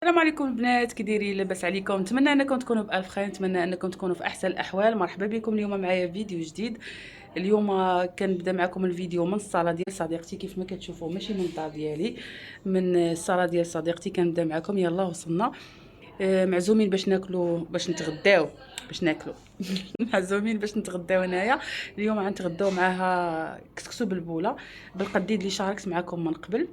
السلام عليكم البنات، كي دايرين؟ لاباس عليكم؟ نتمنى انكم تكونوا بالف خير، نتمنى انكم تكونوا في احسن الاحوال. مرحبا بكم اليوم معايا فيديو جديد. اليوم كنبدا معكم الفيديو من الصاله ديال صديقتي، كيف ما كتشوفوا ماشي من الدار ديالي، من الصاله ديال صديقتي. كنبدا معكم. يلا وصلنا. معزومين باش ناكلوا، باش نتغداو، باش ناكلوا. معزومين باش نتغداو هنايا. اليوم غنتغداو معاها كسكسو بالبوله بالقديد اللي شاركت معكم من قبل.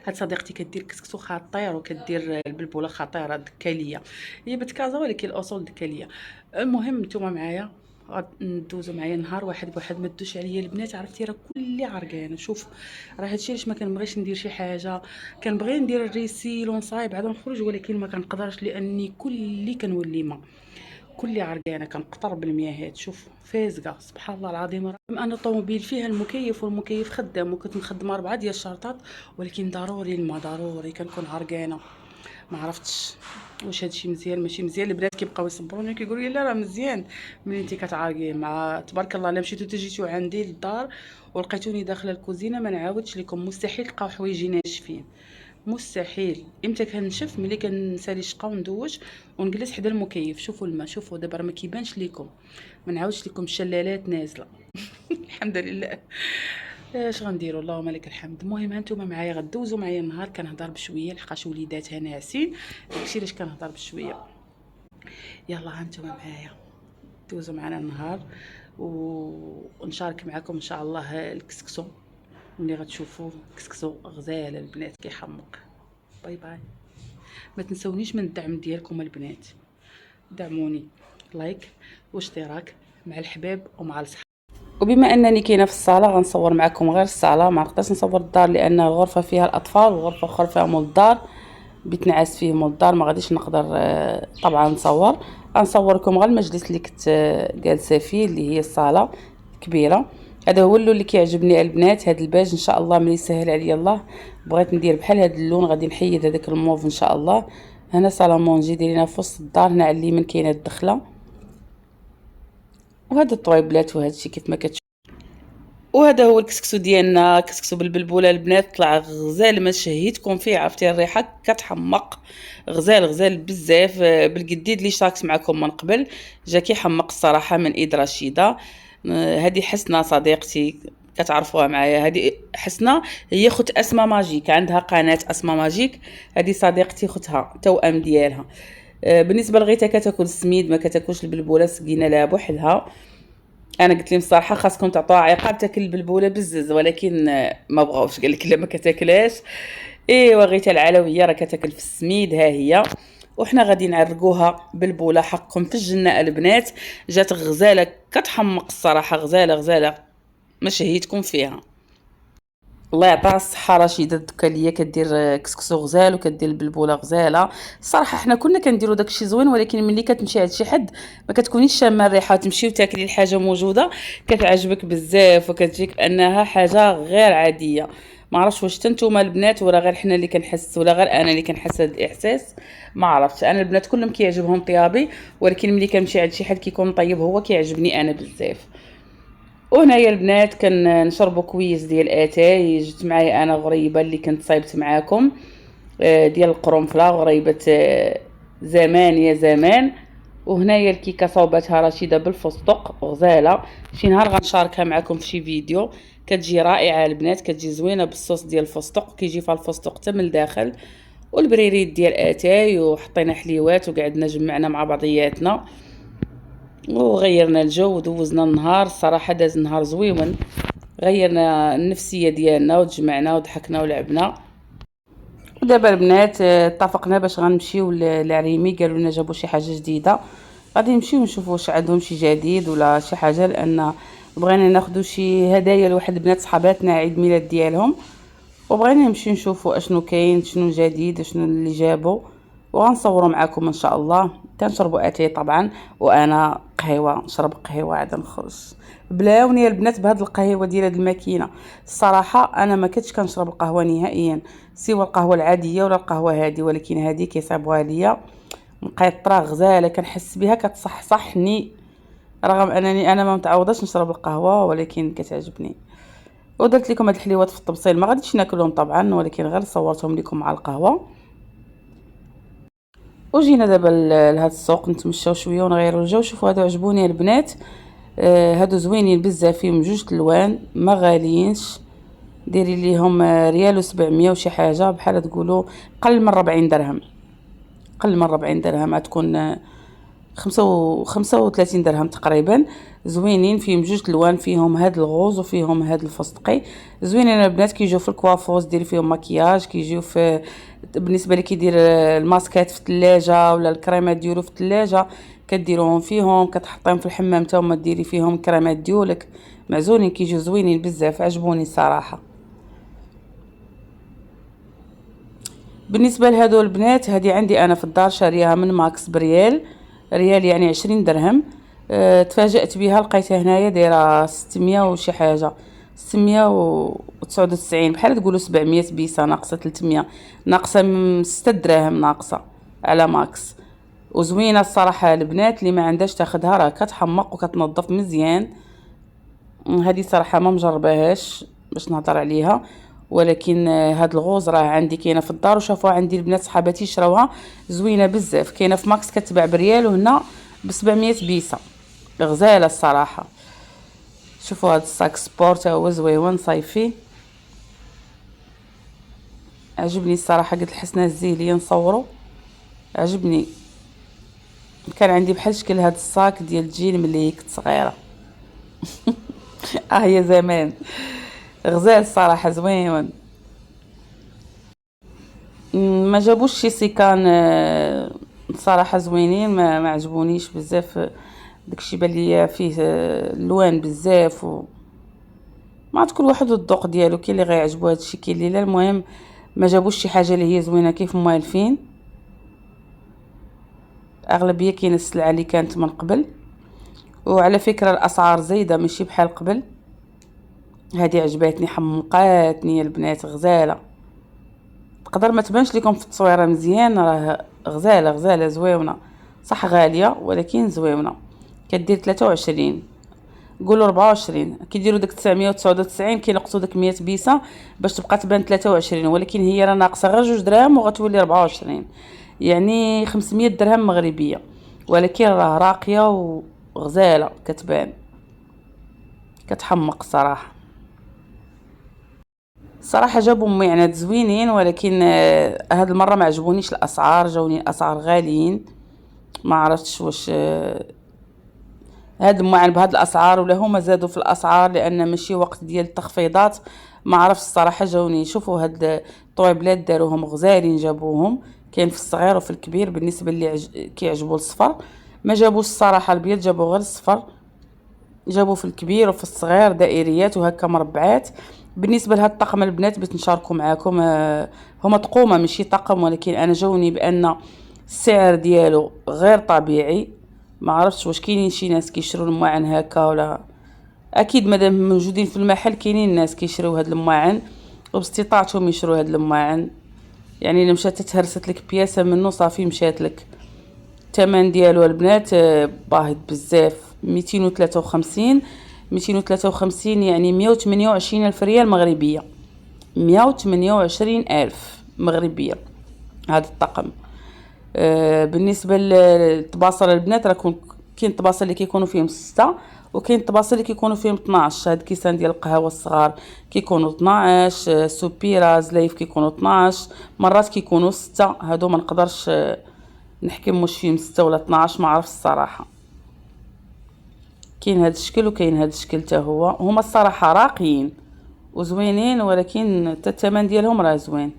هاد صديقتي كدير كسكسو خطير، وكدير البلبوله خطيره دكاليه. هي بنت كازا ولكن الاصول دكاليه. المهم نتوما معايا، غندوزو معايا نهار واحد بواحد. ما تدوش عليا البنات، عرفتي راه كلي عرقانه. شوف، راه هادشي علاش ما كنبغيش ندير شي حاجه. كنبغي ندير الريسيل ونصايب عاد نخرج، ولكن ما كنقدرش لاني كلي كنولي ما كلي عرقانه، كنقطر بالمياهات. شوف فازقه سبحان الله العظيم. رغم ان الطوموبيل فيها المكيف والمكيف خدام، وكنت مخدمه 4 ديال الشرطات، ولكن ضروري الماء، ضروري كنكون عرقانه. ما عرفتش واش هادشي مزيان ماشي مزيان. البنات كيبقاو يصبروني كيقولوا لي لا راه مزيان ملي انت كتعرقي. مع تبارك الله الا مشيتو تجيتو عندي للدار ولقيتوني داخله الكوزينه، ما نعاودش لكم، مستحيل تلقاو حوايجي ناشفين، مستحيل. امتى كنشف؟ ملي كنسالي الشقه وندوش ونجلس حدا المكيف. شوفوا الماء، شوفوا دابا راه ما كيبانش لكم، ما نعاودش لكم الشلالات نازله. الحمد لله. اش غنديروا؟ اللهم لك الحمد. المهم هانتوما معايا غدوزوا معايا النهار. كنهضر بشويه لحقاش وليداتها ناعسين، داكشي علاش كنهضر بشويه. يلا هانتوما معايا دوزوا معنا النهار، ونشارك معكم ان شاء الله الكسكسو. ملي غتشوفوه كسكسو غزال البنات كيحمق. باي باي. ما تنسونيش من الدعم ديالكم البنات، دعموني لايك واشتراك مع الحباب ومع الصحاب. وبما انني كاينه في الصاله غنصور معكم غير الصاله، ما نقدرش نصور الدار لان الغرفه فيها الاطفال والغرفه الاخرى فيها مول الدار، بيتنعس فيه مول الدار، ما غاديش نقدر طبعا نصور. غنصوركم غير المجلس اللي كنت جالسه فيه، اللي هي الصاله كبيره. هذا هو اللون اللي كيعجبني البنات، هذا الباج ان شاء الله ملي يسهل عليا الله بغيت ندير بحال هذا اللون. غادي نحيد هذاك الموف ان شاء الله. هنا صالامونجي دايرينها في وسط الدار، هنا على اليمين كاينه الدخله، وهذا الطويبلات وهذا الشيء كيف ما كتشوفوا. وهذا هو الكسكسو ديالنا، كسكسو بالبلبوله البنات. طلع غزال ما شهيتكم فيه، عرفتي الريحه كتحمق. غزال غزال بزاف. بالقديد اللي شاركت معكم من قبل جا كيحمق الصراحه من ايد رشيده. هذه حسنه صديقتي كتعرفوها معايا، هذه حسنه هي خت اسماء ماجيك، عندها قناه اسماء ماجيك. هذه صديقتي ختها توأم ديالها. بالنسبه لغيتها كتاكل السميد ما كتاكلش البلبوله، سقينا لها بوحدها. انا قلت لهم الصراحه خاصكم تعطوها عقاب تاكل البلبوله بزز، ولكن ما بغاوش، قال لك لا ما كتاكلاش. ايوا غيتها العلويه راه كتاكل في السميد، ها هي. وحنا غادي نعرقوها بلبوله حقكم في الجنه البنات. جات غزاله كتحمق الصراحه، غزاله غزاله ما شهيتكم فيها. الله يعطيها الصحه رشيده الدكاليه، كدير كسكسو غزال وكدير البلبوله غزاله. الصراحه حنا كنا كنديروا داكشي زوين، ولكن ملي كتمشي عند شي حد ما كتكونيش شامه الريحه، تمشي وتاكلي الحاجه موجوده كتعجبك بزاف وكتجيك بانها حاجه غير عاديه. ما عرفتش واش نتوما البنات ولا غير حنا اللي كنحس ولا غير انا اللي كنحس هذا الاحساس. ما عرفتش، انا البنات كلهم كيعجبهم طيابي، ولكن ملي كنمشي عند شي حد كيكون طيب هو كيعجبني انا بزاف. وهنايا البنات كنشربوا كويس ديال اتاي. جبت معايا انا غريبه اللي كنت صايبت معاكم، ديال القرنفله، غريبه زمان يا زمان. وهنايا الكيكه صوبتها رشيده بالفستق غزاله. شي نهار غنشاركها معكم في شي فيديو. كتجي رائعه البنات، كتجي زوينه بالصوص ديال الفستق، كيجي فيها الفستق حتى من الداخل، والبريريد ديال اتاي، وحطينا حليوات وقعدنا جمعنا مع بعضياتنا وغيرنا الجو ودوزنا النهار. الصراحه داز نهار زويون، غيرنا النفسيه ديالنا وتجمعنا وضحكنا ولعبنا. ودابا البنات اتفقنا باش غنمشيو لعريمي، قالوا لنا جابوا شي حاجه جديده، غادي نمشيو نشوفوا واش عندهم شي جديد ولا شي حاجه، لان بغينا ناخذوا شي هدايا لواحد البنات صحاباتنا عيد ميلاد ديالهم، وبغينا نمشي نشوفوا اشنو كاين، شنو جديد، شنو اللي جابوا، وغنصوروا معكم ان شاء الله. كنشربوا اتاي طبعا، وانا قهوه، نشرب قهوه عاد نخرج. بلاوني البنات بهاد القهوه ديال هاد الماكينه. الصراحه انا ما كنتش كنشرب القهوه نهائيا، سوى القهوه العاديه ولا القهوه هادي، ولكن هادي كيصايبوها ليا مقيطره غزاله، كنحس بها كتصحصحني، رغم انني انا ما متعوضاش نشرب القهوه، ولكن كتعجبني. ودرت لكم هاد الحليوات في الطبسيل، ما غاديش ناكلهم طبعا، ولكن غير صورتهم لكم مع القهوه. وجينا دابا لهاد السوق نتمشاو شويه ونغيروا الجو. شوفوا هادو عجبوني البنات، هادو زوينين بزاف، فيهم جوج الوان ما غاليينش، ديري ليهم ريال و700 وشي حاجه، بحال تقولوا قل من 40 درهم، قل من 40 درهم، غتكون 35 درهم تقريبا. زوينين، فيهم جوج الوان، فيهم هاد الغوز وفيهم هاد الفستقي. زوينين البنات، كيجيو في الكوافوز ديري فيهم مكياج، كيجيو في بالنسبه لي كيدير الماسكات في الثلاجه ولا الكريمات ديالو في الثلاجه، كديروهم فيهم، كتحطيهم في الحمام حتى هما ديري فيهم كريمات ديولك، معزولين، كيجيو زوينين بزاف، عجبوني الصراحه. بالنسبه لهادو البنات، هذه عندي انا في الدار، شاريها من ماكس بريال، ريال يعني 20 درهم. تفاجأت بها، لقيتها هنايا دايره 600 وشي حاجه، 699 بحال تقولوا 700 بيسه، ناقصه 300، ناقصه 6 دراهم ناقصه على ماكس. وزوينه الصراحه البنات، اللي ما عندهاش تاخدها، راه كتحمق وكتنظف مزيان. هذه صراحه ما مجرباهاش باش نهضر عليها، ولكن هاد الغوز راه عندي كاينه في الدار، وشافوها عندي البنات صحاباتي شراوها، زوينه بزاف. كاينه في ماكس كتباع بريال، وهنا ب700 بيسه، غزاله الصراحه. شوفوا هاد الصاك سبورت هو زويون صيفي، عجبني الصراحه، قلت لحسنا الزيليه نصورو، عجبني. كان عندي بحال شكل هاد الصاك ديال جيل ملي كنت صغيره. هي زمان، غزال الصراحه، زوين. ما جابوش شي سيكان صراحه زوينين، ما عجبونيش بزاف، داكشي بان ليا فيه الوان بزاف، ما عاد كل واحد والذوق ديالو، كاين اللي غيعجبو هادشي، كاين اللي لا. المهم ما جابوش شي حاجه اللي هي زوينه كيف موالفين، اغلبيه كاين السلعه اللي كانت من قبل. وعلى فكره الاسعار زايده ماشي بحال قبل. هذه عجباتني، حمقاتني البنات، غزاله، تقدر ما تبانش لكم في التصويره مزيان، راه غزاله غزاله زويونه، صح غاليه ولكن زويونه. كدير 23، قولوا 24، كيديروا داك 999 كينقصوا داك 100 بيسه باش تبقى تبان 23، ولكن هي راه ناقصه غير 2 دراهم وغتولي 24، يعني 500 درهم مغربيه، ولكن راه راقيه وغزاله كتبان، كتحمق صراحه. صراحه جابوا معنات زوينين، ولكن هاد المره ما عجبونيش الاسعار، جاوني الاسعار غاليين، ما عرفتش واش هاد المعن بهاد الاسعار ولا هما زادوا في الاسعار لان ماشي وقت ديال التخفيضات، ما عرفتش الصراحه. جاوني شوفوا هاد الطويبلات داروهم غزالين، جابوهم كاين في الصغير وفي الكبير، بالنسبه اللي كيعجبوا الصفر. ما جابوش الصراحه البيض، جابوا غير الصفر، جابوا في الكبير وفي الصغير دائريات وهكا مربعات. بالنسبه لهاد الطقم البنات بغيت نشاركو معاكم، هما طقومه ماشي طقم، ولكن انا جاوني بان السعر ديالو غير طبيعي. ما عرفتش واش كاينين شي ناس كيشروا الماعن هكا ولا، اكيد مادام موجودين في المحل كاينين ناس كيشريو هاد الماعن وباستطاعتهم يشروا هاد الماعن، يعني الا مشات تهرست لك بياسه منه صافي مشات لك. الثمن ديالو البنات باهظ بزاف، 253، 253 يعني 128 الف ريال مغربيه، 128 الف مغربيه هذا الطقم. بالنسبه للطباصل البنات، راه كاين الطباصل اللي كيكونوا فيهم 6، وكاين الطباصل اللي كيكونوا فيهم 12. هاد كيسان ديال القهوه الصغار كيكونوا 12، سوبيرا زلايف كيكونوا 12، مرات كيكونوا 6. هادو ما نقدرش نحكم واش فيهم 6 ولا 12، ما عرفش الصراحه. كاين هاد الشكل وكاين هاد الشكل حتى هو، هما الصراحه راقيين وزوينين، ولكن حتى الثمن ديالهم راه زوين.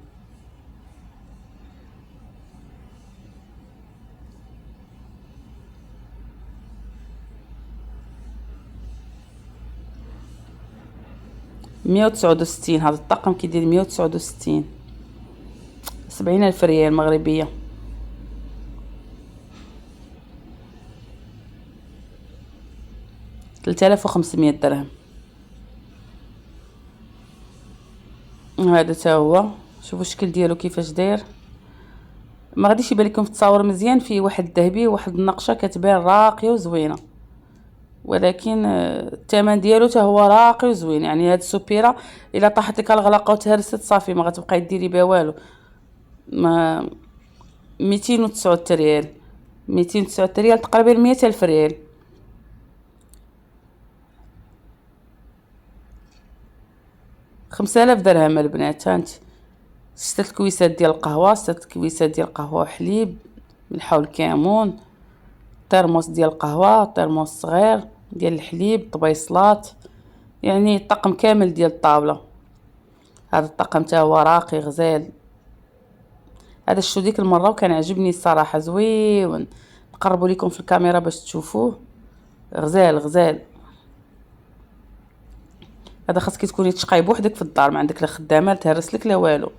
169 هذا الطقم كيدير 169، 70 الف ريال مغربيه. 3500 درهم. هذا تا هو، شوفوا الشكل ديالو كيفاش داير، ما غاديش يبان لكم في التصاور مزيان، فيه واحد الذهبي وواحد النقشه كتبان راقيه وزوينه، ولكن الثمن ديالو حتى هو راقي وزوين. يعني هاد السوبيره الا طاحت لك الغلاقه وتهرست صافي ما غتبقاي ديري بها والو، ما 209 ريال، 209 ريال، تقريبا 100,000 ريال. 5000 درهم البنات. هانت 6 كويسات ديال القهوة، 6 كويسات ديال القهوة وحليب، ملحة والكمون، ترموس ديال القهوة، ترموس صغير ديال الحليب، طبيصلات، يعني الطقم كامل ديال الطاولة. هذا الطقم تا هو راقي غزال. هذا شتو ديك المرة وكان عجبني الصراحة، زويون. نقربوا لكم في الكاميرا باش تشوفوه، غزال غزال. هذا خاصك تكوني تشقاي بوحدك في الدار، ما عندك لا خدامه تهرس لك لا والو،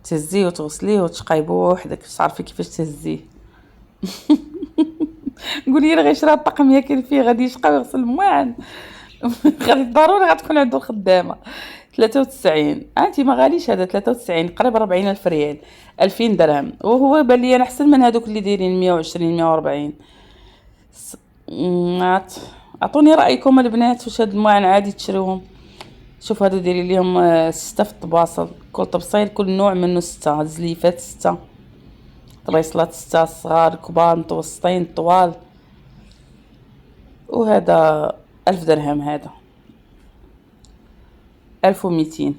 تهزيه وتغسليه وتشقاي بوحدك باش تعرفي كيفاش تهزيه. قولي لي غير الطقم ياكل فيه، غادي يشقى ويغسل المواعن. غادي ضروري غتكون عنده خدامه. 93 انتي ما غاليش هذا، 93 قريب 40,000 ريال، 2000 درهم. وهو بان لي انا احسن من هذوك اللي دايرين 120 140. اعطوني رايكم البنات، واش هاد المواعن عادي تشريوهم؟ شوف هادو ديري ليهم 6 في الطباصل، كل طبسيل كل نوع منه 6، هاد الزليفات 6، طبيصلات 6، صغار كبار متوسطين طوال. وهذا 1000 درهم، هذا 1200.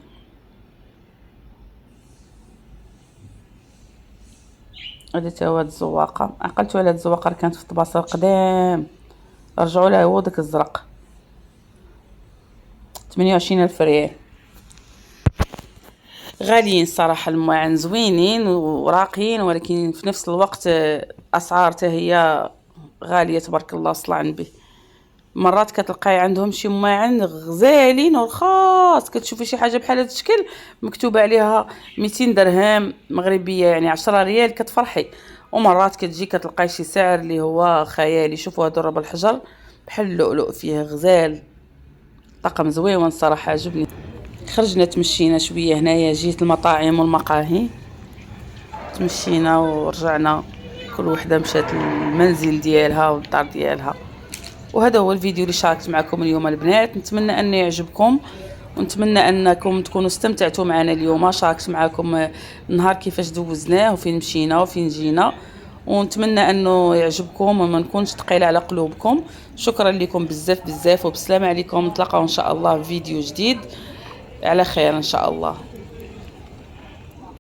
هذا تا هو هاد الزواقة، عقلتو على هاد الزواقة اللي كانت في الطباصل القدام، رجعوا لها هو داك الزرق، 28,000 ريال. غاليين صراحة المواعن، زوينين وراقيين، ولكن في نفس الوقت أسعار هي غالية تبارك الله صلى على النبي. مرات كتلقاي عندهم شي مواعن غزالين ورخاص، كتشوفي شي حاجة بحال هاد الشكل مكتوب عليها 200 درهم مغربية، يعني 10 ريال، كتفرحي. ومرات كتجي كتلقاي شي سعر اللي هو خيالي. شوفوا هادو ربع الحجر بحال اللؤلؤ فيه غزال، طقم زويون صراحة عجبني. خرجنا تمشينا شويه هنايا، جيت المطاعم والمقاهي، تمشينا ورجعنا، كل وحده مشات للمنزل ديالها والدار ديالها. وهذا هو الفيديو اللي شاركت معكم اليوم البنات، نتمنى انه يعجبكم، ونتمنى انكم تكونوا استمتعتوا معنا اليوم. شاركت معكم النهار كيفاش دوزناه وفين مشينا وفين جينا، ونتمنى انه يعجبكم وما نكونش ثقيله على قلوبكم. شكرا لكم بزاف بزاف، وبسلامه عليكم. نتلاقاو ان شاء الله في فيديو جديد على خير ان شاء الله.